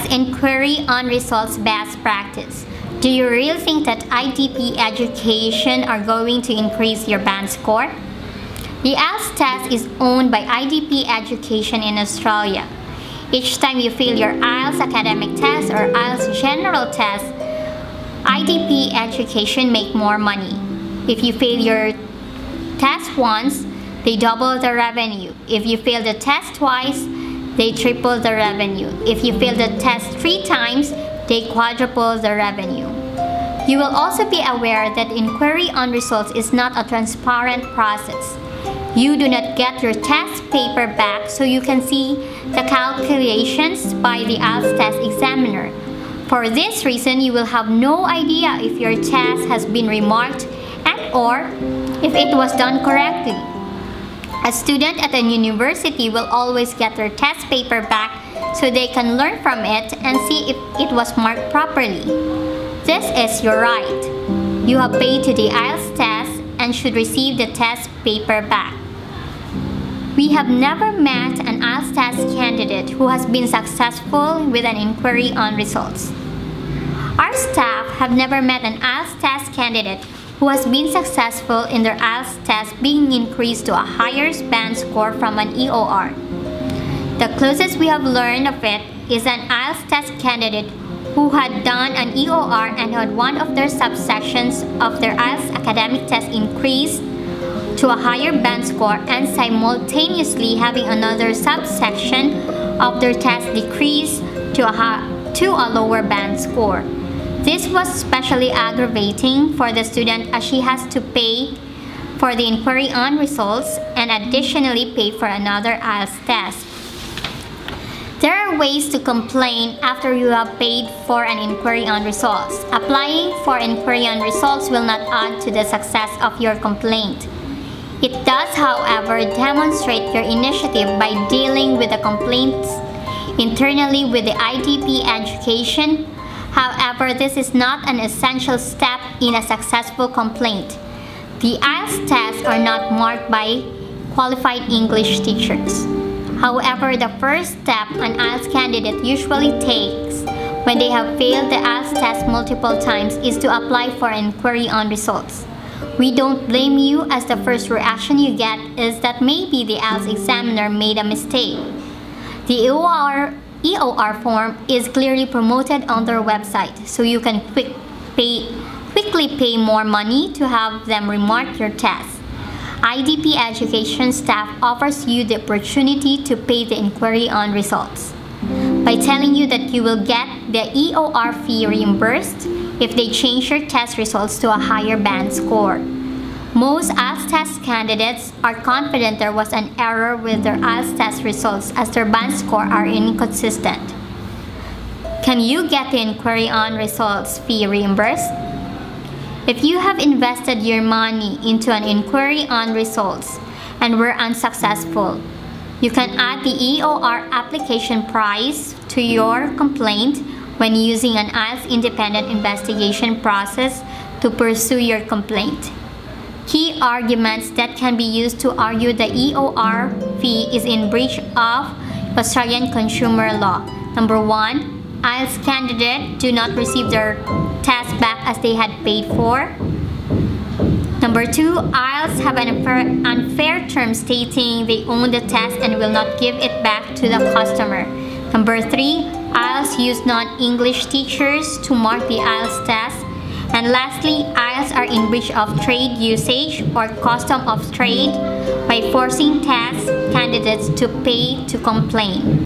Ielts Enquiry On Results best practice. Do you really think that IDP Education are going to increase your band score? The IELTS test is owned by IDP Education in Australia. Each time you fail your IELTS Academic test or IELTS General test, IDP Education make more money. If you fail your test once, they double the revenue. If you fail the test twice, they triple the revenue. If you fail the test 3 times, they quadruple the revenue. You will also be aware that Enquiry on Results is not a transparent process. You do not get your test paper back so you can see the calculations by the IELTS test examiner. For this reason, you will have no idea if your test has been remarked and/or if it was done correctly. A student at a university will always get their test paper back so they can learn from it and see if it was marked properly. This is your right. You have paid to the IELTS test and should receive the test paper back. We have never met an IELTS test candidate who has been successful with an Enquiry on Results. Our staff have never met an IELTS test candidate who has been successful in their IELTS test being increased to a higher band score from an EOR. The closest we have learned of it is an IELTS test candidate who had done an EOR and had one of their subsections of their IELTS academic test increased to a higher band score and simultaneously having another subsection of their test decrease to a lower band score. This was especially aggravating for the student as she has to pay for the Enquiry on Results and additionally pay for another IELTS test. There are ways to complain after you have paid for an Enquiry on Results. Applying for Enquiry on Results will not add to the success of your complaint. It does, however, demonstrate your initiative by dealing with the complaints internally with the IDP Education. However, this is not an essential step in a successful complaint. The IELTS tests are not marked by qualified English teachers. However, the first step an IELTS candidate usually takes when they have failed the IELTS test multiple times is to apply for Enquiry on Results. We don't blame you, as the first reaction you get is that maybe the IELTS examiner made a mistake. The EOR form is clearly promoted on their website, so you can quickly pay more money to have them remark your test. IDP Education staff offers you the opportunity to pay the Enquiry on Results by telling you that you will get the EOR fee reimbursed if they change your test results to a higher band score. Most IELTS test candidates are confident there was an error with their IELTS test results as their band score are inconsistent. Can you get the Enquiry on Results fee reimbursed? If you have invested your money into an Enquiry on Results and were unsuccessful, you can add the EOR application price to your complaint when using an IELTS independent investigation process to pursue your complaint. Key arguments that can be used to argue the EOR fee is in breach of Australian consumer law. Number 1, IELTS candidates do not receive their test back as they had paid for. Number 2, IELTS have an unfair term stating they own the test and will not give it back to the customer. Number 3, IELTS use non-English teachers to mark the IELTS test. And lastly, IELTS are in breach of trade usage or custom of trade by forcing test candidates to pay to complain.